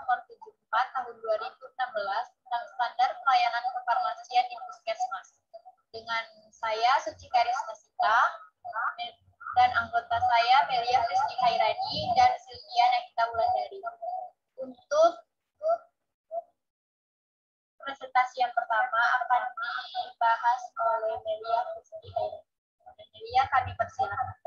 nomor 74 tahun 2016 tentang standar pelayanan kefarmasian di Puskesmas. Dengan saya Suci Karisma Sita dan anggota saya Melia Rizky Hairani dan Sylvia Nekita Wulandari. Untuk presentasi yang pertama akan dibahas oleh Melia Rizky Hairani. Melia, kami persilakan.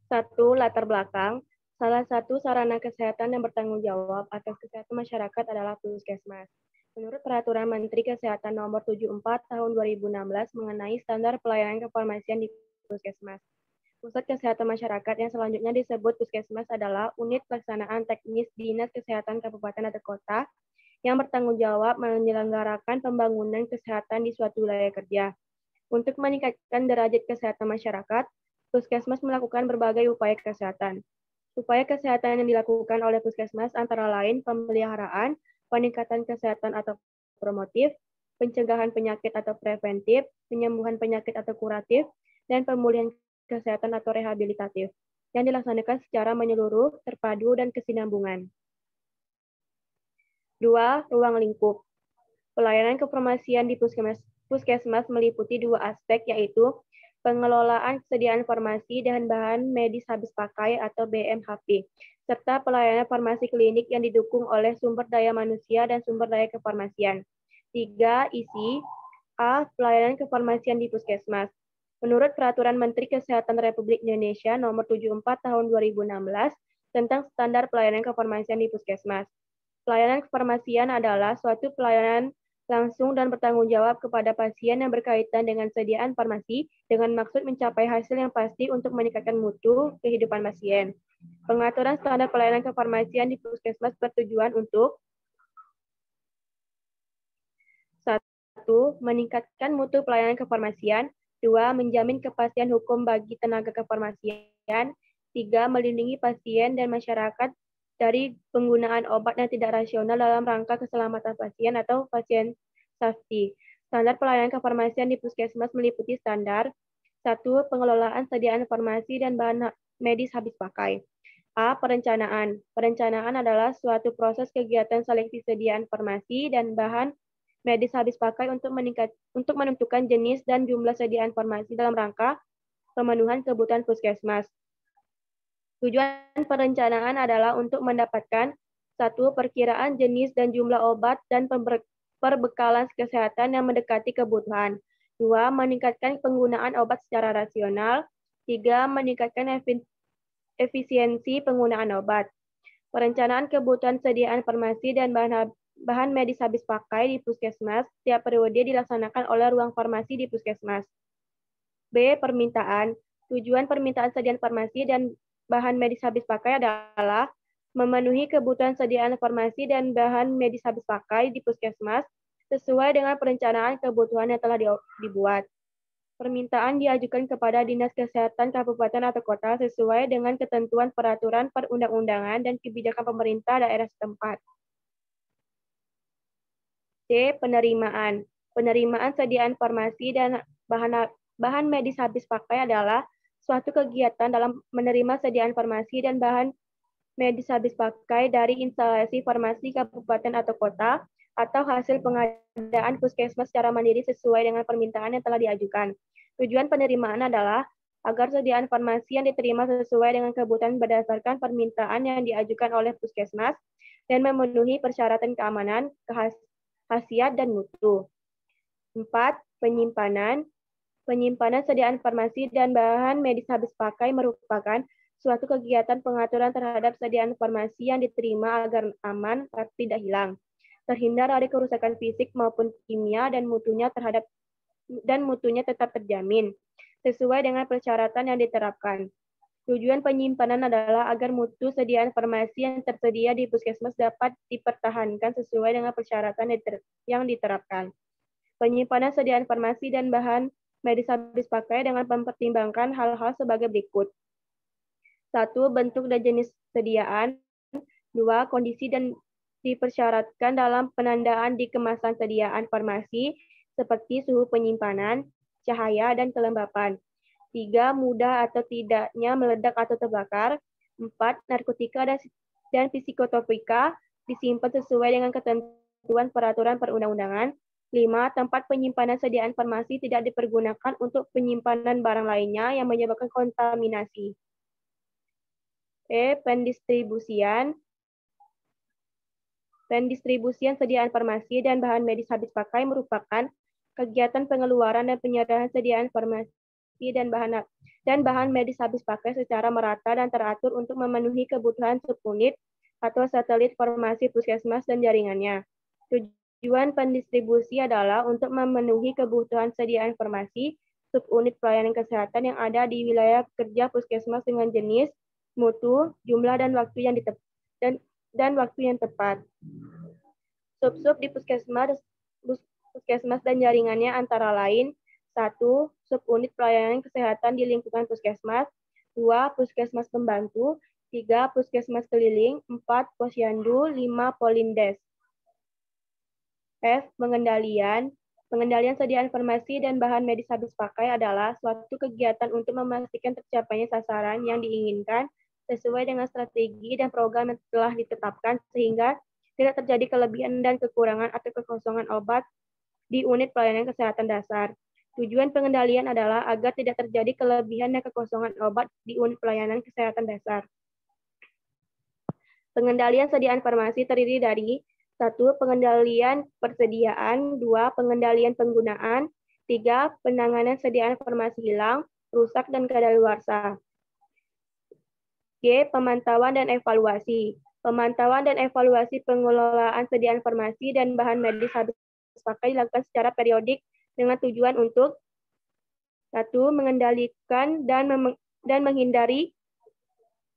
1. Latar belakang. Salah satu sarana kesehatan yang bertanggung jawab atas kesehatan masyarakat adalah Puskesmas. Menurut Peraturan Menteri Kesehatan Nomor 74 Tahun 2016 mengenai standar pelayanan kefarmasian di Puskesmas. Pusat Kesehatan Masyarakat yang selanjutnya disebut Puskesmas adalah unit pelaksanaan teknis Dinas Kesehatan Kabupaten atau Kota yang bertanggung jawab menyelenggarakan pembangunan kesehatan di suatu wilayah kerja. Untuk meningkatkan derajat kesehatan masyarakat, Puskesmas melakukan berbagai upaya kesehatan. Upaya kesehatan yang dilakukan oleh Puskesmas antara lain pemeliharaan, peningkatan kesehatan atau promotif, pencegahan penyakit atau preventif, penyembuhan penyakit atau kuratif, dan pemulihan kesehatan atau rehabilitatif, yang dilaksanakan secara menyeluruh, terpadu, dan kesinambungan. 2. Ruang lingkup. Pelayanan kefarmasian di Puskesmas meliputi dua aspek, yaitu pengelolaan kesediaan farmasi dan bahan medis habis pakai atau BMHP, serta pelayanan farmasi klinik yang didukung oleh sumber daya manusia dan sumber daya kefarmasian. 3. Isi. A. Pelayanan kefarmasian di Puskesmas. Menurut Peraturan Menteri Kesehatan Republik Indonesia Nomor 74 Tahun 2016 tentang standar pelayanan kefarmasian di Puskesmas. Pelayanan kefarmasian adalah suatu pelayanan langsung dan bertanggung jawab kepada pasien yang berkaitan dengan sediaan farmasi dengan maksud mencapai hasil yang pasti untuk meningkatkan mutu kehidupan pasien. Pengaturan standar pelayanan kefarmasian di Puskesmas bertujuan untuk 1. Meningkatkan mutu pelayanan kefarmasian. 2. Menjamin kepastian hukum bagi tenaga kefarmasian. 3. Melindungi pasien dan masyarakat dari penggunaan obat yang tidak rasional dalam rangka keselamatan pasien atau pasien safety. Standar pelayanan kefarmasian di Puskesmas meliputi standar 1. Pengelolaan sediaan farmasi dan bahan medis habis pakai. A. Perencanaan. Perencanaan adalah suatu proses kegiatan seleksi sediaan farmasi dan bahan medis habis pakai untuk menentukan jenis dan jumlah sediaan farmasi dalam rangka pemenuhan kebutuhan Puskesmas. Tujuan perencanaan adalah untuk mendapatkan 1. Perkiraan jenis dan jumlah obat dan perbekalan kesehatan yang mendekati kebutuhan. 2. Meningkatkan penggunaan obat secara rasional. 3. Meningkatkan efisiensi penggunaan obat. Perencanaan kebutuhan sediaan farmasi dan bahan medis habis pakai di Puskesmas setiap periode dilaksanakan oleh ruang farmasi di Puskesmas. B. Permintaan. Tujuan permintaan sediaan farmasi dan bahan medis habis pakai adalah memenuhi kebutuhan sediaan farmasi dan bahan medis habis pakai di Puskesmas sesuai dengan perencanaan kebutuhan yang telah dibuat. Permintaan diajukan kepada Dinas Kesehatan Kabupaten atau Kota sesuai dengan ketentuan peraturan perundang-undangan dan kebijakan pemerintah daerah setempat. C. Penerimaan. Penerimaan sediaan farmasi dan bahan medis habis pakai adalah suatu kegiatan dalam menerima sediaan farmasi dan bahan medis habis pakai dari instalasi farmasi kabupaten atau kota atau hasil pengadaan Puskesmas secara mandiri sesuai dengan permintaan yang telah diajukan. Tujuan penerimaan adalah agar sediaan farmasi yang diterima sesuai dengan kebutuhan berdasarkan permintaan yang diajukan oleh Puskesmas dan memenuhi persyaratan keamanan, khasiat, dan mutu. 4. Penyimpanan. Penyimpanan sediaan farmasi dan bahan medis habis pakai merupakan suatu kegiatan pengaturan terhadap sediaan farmasi yang diterima agar aman dan tidak hilang, terhindar dari kerusakan fisik maupun kimia dan mutunya tetap terjamin sesuai dengan persyaratan yang diterapkan. Tujuan penyimpanan adalah agar mutu sediaan farmasi yang tersedia di Puskesmas dapat dipertahankan sesuai dengan persyaratan yang diterapkan. Penyimpanan sediaan farmasi dan bahan medis habis pakai dengan mempertimbangkan hal-hal sebagai berikut. 1. Bentuk dan jenis sediaan. 2. Kondisi dan dipersyaratkan dalam penandaan di kemasan sediaan farmasi seperti suhu penyimpanan, cahaya, dan kelembapan. 3. Mudah atau tidaknya meledak atau terbakar. 4. Narkotika dan psikotropika disimpan sesuai dengan ketentuan peraturan perundang-undangan. 5. Tempat penyimpanan sediaan farmasi tidak dipergunakan untuk penyimpanan barang lainnya yang menyebabkan kontaminasi. Pendistribusian. Pendistribusian sediaan farmasi dan bahan medis habis pakai merupakan kegiatan pengeluaran dan penyerahan sediaan farmasi dan bahan medis habis pakai secara merata dan teratur untuk memenuhi kebutuhan subunit atau satelit farmasi puskesmas dan jaringannya. Tujuan pendistribusi adalah untuk memenuhi kebutuhan sediaan farmasi subunit pelayanan kesehatan yang ada di wilayah kerja puskesmas dengan jenis, mutu, jumlah, dan waktu yang tepat. Sub-sub di puskesmas dan jaringannya antara lain: 1. Subunit pelayanan kesehatan di lingkungan puskesmas. 2. Puskesmas pembantu. 3. Puskesmas keliling. 4. Posyandu. 5. Polindes. Pengendalian. Pengendalian sediaan farmasi dan bahan medis habis pakai adalah suatu kegiatan untuk memastikan tercapainya sasaran yang diinginkan sesuai dengan strategi dan program yang telah ditetapkan sehingga tidak terjadi kelebihan dan kekurangan atau kekosongan obat di unit pelayanan kesehatan dasar. Tujuan pengendalian adalah agar tidak terjadi kelebihan dan kekosongan obat di unit pelayanan kesehatan dasar. Pengendalian sediaan farmasi terdiri dari 1. Pengendalian persediaan. 2. Pengendalian penggunaan. 3. Penanganan sediaan farmasi hilang, rusak, dan kadaluarsa. G. Pemantauan dan evaluasi. Pemantauan dan evaluasi pengelolaan sediaan farmasi dan bahan medis habis pakai dilakukan secara periodik dengan tujuan untuk 1. Mengendalikan dan menghindari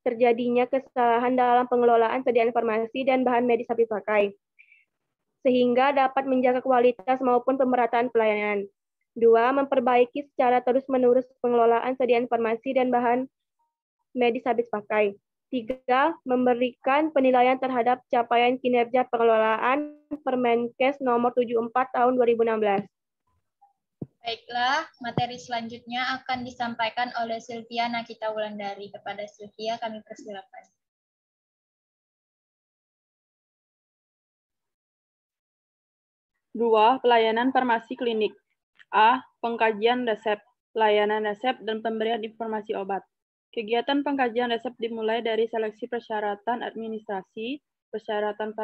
terjadinya kesalahan dalam pengelolaan sediaan farmasi dan bahan medis habis pakai, sehingga dapat menjaga kualitas maupun pemerataan pelayanan. 2. Memperbaiki secara terus-menerus pengelolaan sediaan farmasi dan bahan medis habis pakai. 3. Memberikan penilaian terhadap capaian kinerja pengelolaan Permenkes nomor 74 tahun 2016. Baiklah, materi selanjutnya akan disampaikan oleh Sylvia Nakita Wulandari. Kepada Sylvia kami persilakan. Dua, pelayanan farmasi klinik. A. Pengkajian resep, pelayanan resep, dan pemberian informasi obat. Kegiatan pengkajian resep dimulai dari seleksi persyaratan administrasi, persyaratan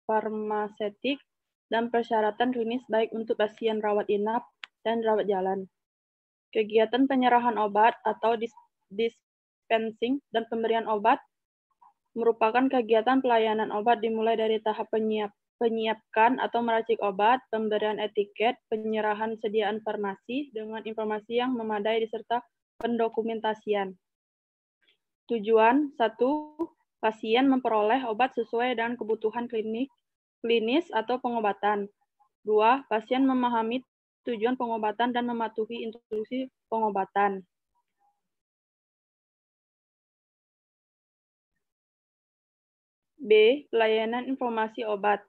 farmasetik, dan persyaratan klinis baik untuk pasien rawat inap dan rawat jalan. Kegiatan penyerahan obat atau dispensing dan pemberian obat merupakan kegiatan pelayanan obat dimulai dari tahap penyiapkan atau meracik obat, pemberian etiket, penyerahan sediaan farmasi dengan informasi yang memadai diserta pendokumentasian. Tujuan 1. Pasien memperoleh obat sesuai dengan kebutuhan klinis atau pengobatan. 2. Pasien memahami tujuan pengobatan dan mematuhi instruksi pengobatan. B. Pelayanan informasi obat.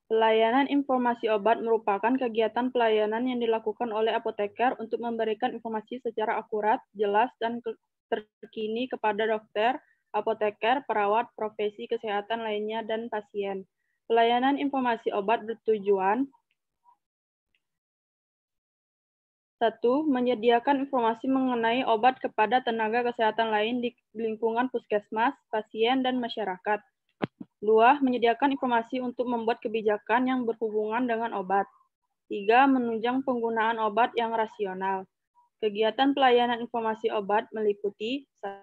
Pelayanan informasi obat merupakan kegiatan pelayanan yang dilakukan oleh apoteker untuk memberikan informasi secara akurat, jelas, dan terkini kepada dokter, apoteker, perawat, profesi kesehatan lainnya, dan pasien. Pelayanan informasi obat bertujuan 1. Menyediakan informasi mengenai obat kepada tenaga kesehatan lain di lingkungan puskesmas, pasien, dan masyarakat. 2. Menyediakan informasi untuk membuat kebijakan yang berhubungan dengan obat. 3. Menunjang penggunaan obat yang rasional. Kegiatan pelayanan informasi obat meliputi 1.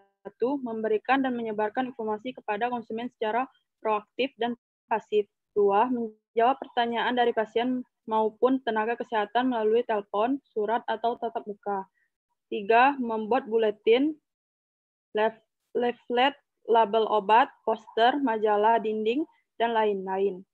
Memberikan dan menyebarkan informasi kepada konsumen secara proaktif dan pasif. 2. Menjawab pertanyaan dari pasien maupun tenaga kesehatan melalui telepon, surat, atau tatap muka. 3. Membuat buletin, leaflet, label obat, poster, majalah dinding, dan lain-lain.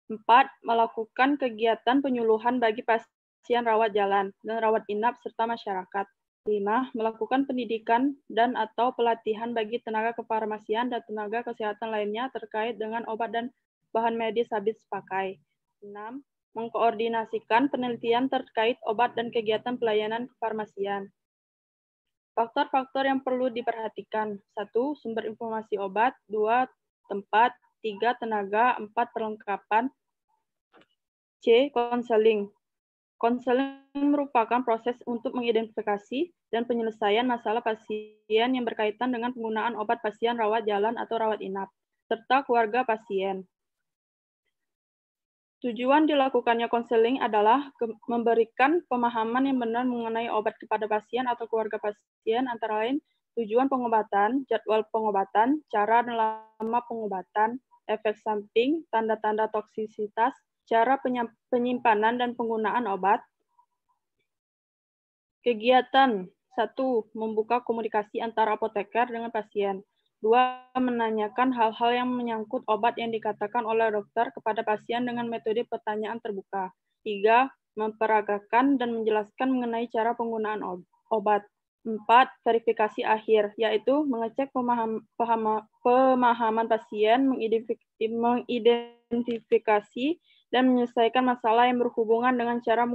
4. Melakukan kegiatan penyuluhan bagi pasien rawat jalan dan rawat inap serta masyarakat. 5. Melakukan pendidikan dan atau pelatihan bagi tenaga kefarmasian dan tenaga kesehatan lainnya terkait dengan obat dan bahan medis habis pakai. 6. Mengkoordinasikan penelitian terkait obat dan kegiatan pelayanan kefarmasian. Faktor-faktor yang perlu diperhatikan. 1. Sumber informasi obat. 2. Tempat. 3. Tenaga. 4. Perlengkapan. C. Konseling. Konseling merupakan proses untuk mengidentifikasi dan penyelesaian masalah pasien yang berkaitan dengan penggunaan obat pasien rawat jalan atau rawat inap, serta keluarga pasien. Tujuan dilakukannya konseling adalah memberikan pemahaman yang benar mengenai obat kepada pasien atau keluarga pasien, antara lain tujuan pengobatan, jadwal pengobatan, cara dan lama pengobatan, efek samping, tanda-tanda toksisitas, cara penyimpanan dan penggunaan obat. Kegiatan 1. Membuka komunikasi antara apoteker dengan pasien. 2. Menanyakan hal-hal yang menyangkut obat yang dikatakan oleh dokter kepada pasien dengan metode pertanyaan terbuka. 3. Memperagakan dan menjelaskan mengenai cara penggunaan obat. 4. Verifikasi akhir, yaitu mengecek pemahaman pasien, mengidentifikasi dan menyelesaikan masalah yang berhubungan dengan cara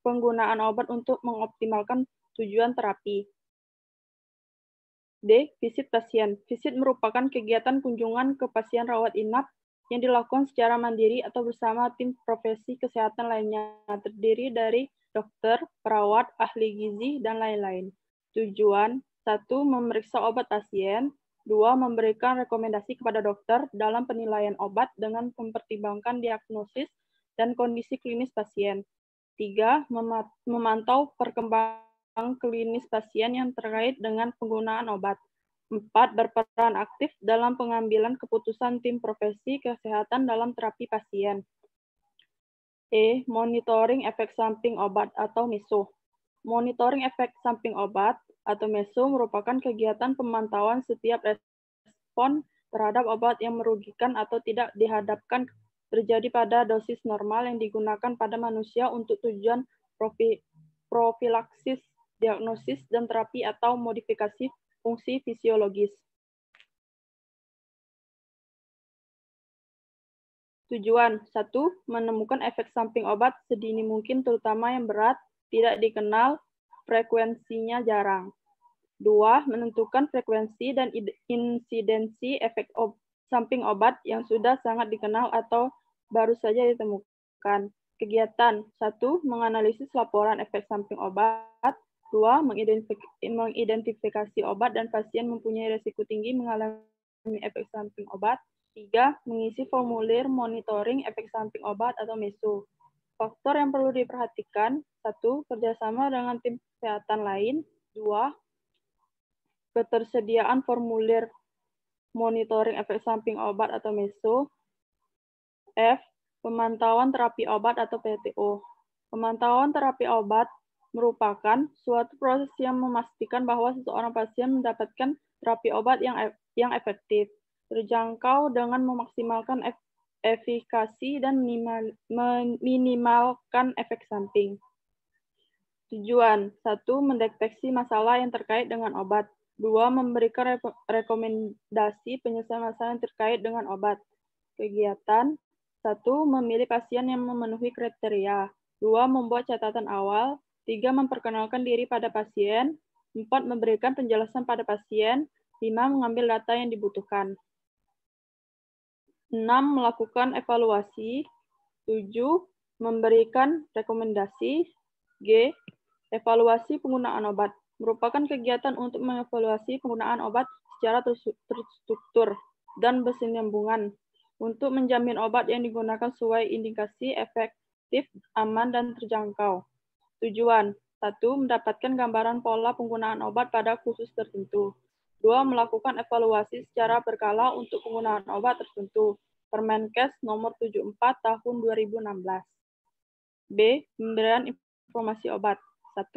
penggunaan obat untuk mengoptimalkan tujuan terapi. D. Visit pasien. Visit merupakan kegiatan kunjungan ke pasien rawat inap yang dilakukan secara mandiri atau bersama tim profesi kesehatan lainnya, terdiri dari dokter, perawat, ahli gizi, dan lain-lain. Tujuan 1. Memeriksa obat pasien. 2. Memberikan rekomendasi kepada dokter dalam penilaian obat dengan mempertimbangkan diagnosis dan kondisi klinis pasien. 3. Memantau perkembangan klinis pasien yang terkait dengan penggunaan obat. 4. Berperan aktif dalam pengambilan keputusan tim profesi kesehatan dalam terapi pasien. E. Monitoring efek samping obat atau MESO. Monitoring efek samping obat atau MESO merupakan kegiatan pemantauan setiap respon terhadap obat yang merugikan atau tidak dihadapkan terjadi pada dosis normal yang digunakan pada manusia untuk tujuan profilaksis, diagnosis, dan terapi atau modifikasi fungsi fisiologis. Tujuan 1. Menemukan efek samping obat sedini mungkin, terutama yang berat, tidak dikenal, frekuensinya jarang. 2. Menentukan frekuensi dan insidensi efek samping obat yang sudah sangat dikenal atau baru saja ditemukan. Kegiatan 1. Menganalisis laporan efek samping obat. 2. Mengidentifikasi obat dan pasien mempunyai risiko tinggi mengalami efek samping obat. 3. Mengisi formulir monitoring efek samping obat atau MESO. Faktor yang perlu diperhatikan. 1. Kerjasama dengan tim kesehatan lain. 2. Ketersediaan formulir monitoring efek samping obat atau MESO. F. Pemantauan terapi obat atau PTO. Pemantauan terapi obat merupakan suatu proses yang memastikan bahwa seseorang pasien mendapatkan terapi obat yang efektif, terjangkau dengan memaksimalkan efikasi dan meminimalkan efek samping. Tujuan 1. Mendeteksi masalah yang terkait dengan obat. 2. Memberikan rekomendasi penyelesaian masalah yang terkait dengan obat. Kegiatan 1. Memilih pasien yang memenuhi kriteria. 2. Membuat catatan awal. 3. Memperkenalkan diri pada pasien. 4. Memberikan penjelasan pada pasien. 5. Mengambil data yang dibutuhkan. 6. Melakukan evaluasi. 7. Memberikan rekomendasi. G. Evaluasi penggunaan obat. Merupakan kegiatan untuk mengevaluasi penggunaan obat secara terstruktur dan berkesinambungan untuk menjamin obat yang digunakan sesuai indikasi, efektif, aman, dan terjangkau. Tujuan 1. Mendapatkan gambaran pola penggunaan obat pada khusus tertentu. 2. Melakukan evaluasi secara berkala untuk penggunaan obat tertentu. Permenkes nomor 74 tahun 2016. B. Pemberian informasi obat. 1.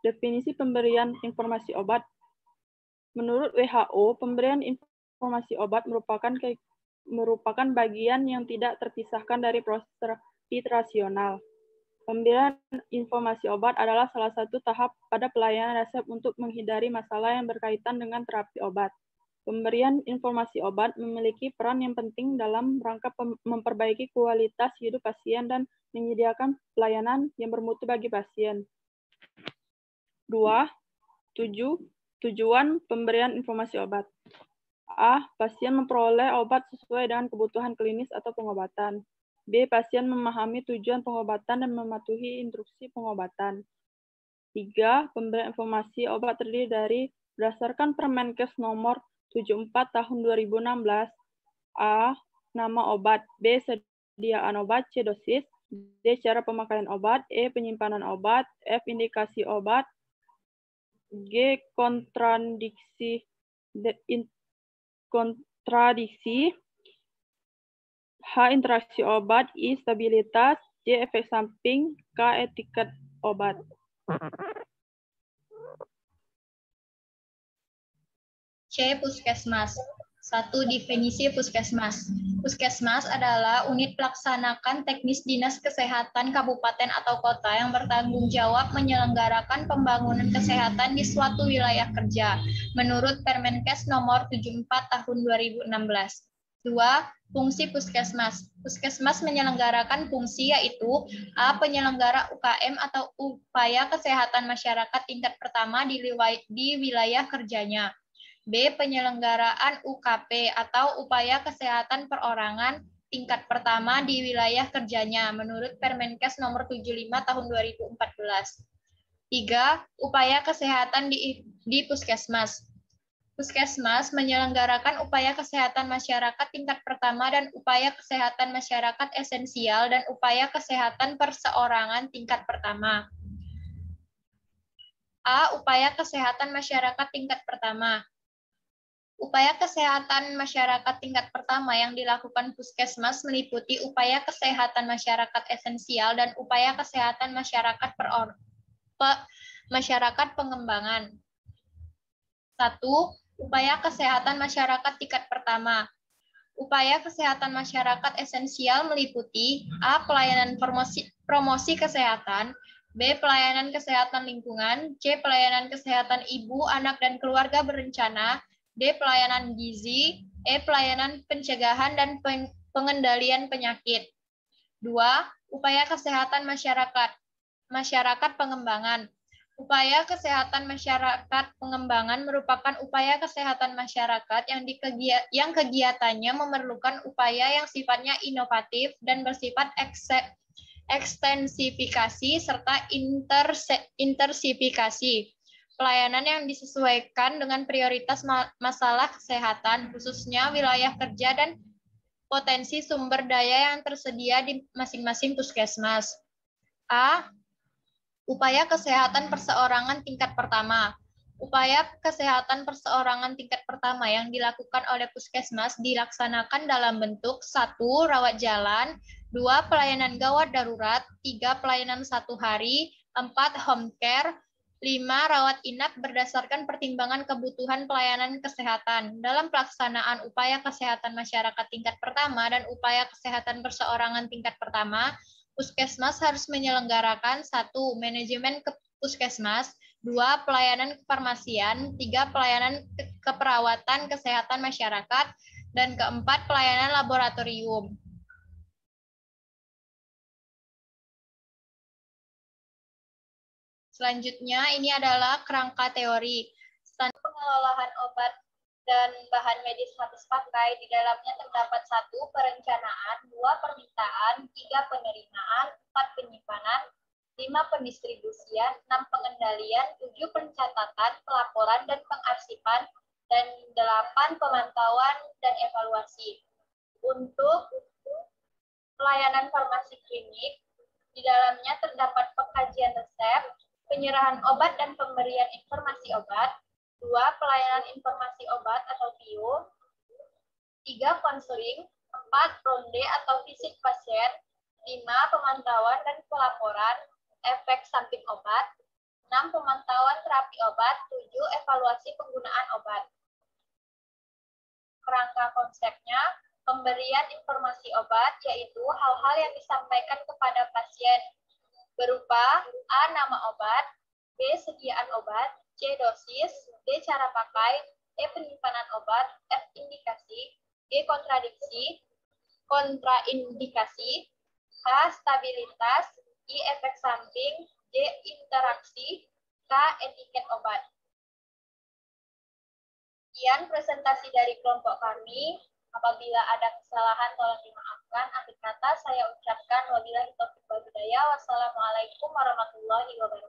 Definisi pemberian informasi obat. Menurut WHO, pemberian informasi obat merupakan bagian yang tidak terpisahkan dari proses terapi rasional. Pemberian informasi obat adalah salah satu tahap pada pelayanan resep untuk menghindari masalah yang berkaitan dengan terapi obat. Pemberian informasi obat memiliki peran yang penting dalam rangka memperbaiki kualitas hidup pasien dan menyediakan pelayanan yang bermutu bagi pasien. 2. Tujuan pemberian informasi obat. A. Pasien memperoleh obat sesuai dengan kebutuhan klinis atau pengobatan. B. Pasien memahami tujuan pengobatan dan mematuhi instruksi pengobatan. 3. Pemberian informasi obat terdiri dari berdasarkan Permenkes nomor 74 tahun 2016. A. Nama obat. B. Sediaan obat. C. Dosis. D. Cara pemakaian obat. E. Penyimpanan obat. F. Indikasi obat. G. Kontradiksi. H. Interaksi obat. I. Stabilitas. J. Efek samping. K. Etiket obat. C. Puskesmas. 1. Definisi puskesmas. Puskesmas adalah unit pelaksanakan teknis Dinas Kesehatan Kabupaten atau Kota yang bertanggung jawab menyelenggarakan pembangunan kesehatan di suatu wilayah kerja, menurut Permenkes nomor 74 tahun 2016. 2. Fungsi puskesmas. Puskesmas menyelenggarakan fungsi yaitu A. Penyelenggara UKM atau upaya kesehatan masyarakat tingkat pertama di wilayah kerjanya. B. Penyelenggaraan UKP atau upaya kesehatan perorangan tingkat pertama di wilayah kerjanya menurut Permenkes nomor 75 tahun 2014. 3. Upaya kesehatan di puskesmas. Puskesmas menyelenggarakan upaya kesehatan masyarakat tingkat pertama dan upaya kesehatan masyarakat esensial dan upaya kesehatan perseorangan tingkat pertama. A. Upaya kesehatan masyarakat tingkat pertama. Upaya kesehatan masyarakat tingkat pertama yang dilakukan puskesmas meliputi upaya kesehatan masyarakat esensial dan upaya kesehatan masyarakat pengembangan. 1. Upaya kesehatan masyarakat tingkat pertama. Upaya kesehatan masyarakat esensial meliputi A. Pelayanan promosi kesehatan, B. Pelayanan kesehatan lingkungan, C. Pelayanan kesehatan ibu, anak, dan keluarga berencana, D. Pelayanan gizi, E. Pelayanan pencegahan dan pengendalian penyakit. 2. Upaya kesehatan masyarakat pengembangan. Upaya kesehatan masyarakat pengembangan merupakan upaya kesehatan masyarakat yang kegiatannya memerlukan upaya yang sifatnya inovatif dan bersifat ekstensifikasi serta intersifikasi. Pelayanan yang disesuaikan dengan prioritas masalah kesehatan, khususnya wilayah kerja dan potensi sumber daya yang tersedia di masing-masing puskesmas. A. Upaya kesehatan perseorangan tingkat pertama. Upaya kesehatan perseorangan tingkat pertama yang dilakukan oleh puskesmas dilaksanakan dalam bentuk 1. Rawat jalan, 2. Pelayanan gawat darurat, 3. Pelayanan 1 hari, 4. Home care, 5. Rawat inap berdasarkan pertimbangan kebutuhan pelayanan kesehatan. Dalam pelaksanaan upaya kesehatan masyarakat tingkat pertama dan upaya kesehatan perseorangan tingkat pertama, puskesmas harus menyelenggarakan 1. Manajemen puskesmas, 2. Pelayanan kefarmasian, 3. Pelayanan keperawatan kesehatan masyarakat, dan 4. Pelayanan laboratorium. Selanjutnya, ini adalah kerangka teori. Standar pengelolaan obat dan bahan medis habis pakai, di dalamnya terdapat 1. Perencanaan, 2. Permintaan, 3. Penerimaan, 4. Penyimpanan, 5. Pendistribusian, 6. Pengendalian, 7. Pencatatan, pelaporan, dan pengarsipan, dan 8. Pemantauan dan evaluasi. Untuk pelayanan farmasi klinik, di dalamnya terdapat pengkajian resep, penyerahan obat dan pemberian informasi obat, 2. Pelayanan informasi obat atau PIO, 3. Konseling, 4. Ronde atau visit pasien, 5. Pemantauan dan pelaporan efek samping obat, 6. Pemantauan terapi obat, 7. Evaluasi penggunaan obat. Kerangka konsepnya, pemberian informasi obat yaitu hal-hal yang disampaikan kepada pasien berupa A. Nama obat, B. Sediaan obat, C. Dosis, D. Cara pakai, E. Penyimpanan obat, F. Indikasi, G. Kontraindikasi, H. Stabilitas, I. Efek samping, J. Interaksi, K. Etiket obat. Sekian presentasi dari kelompok kami. Apabila ada kesalahan tolong dimaafkan. Akhir kata saya ucapkan wabillahi taufiq wal hidayah. Wassalamualaikum warahmatullahi wabarakatuh.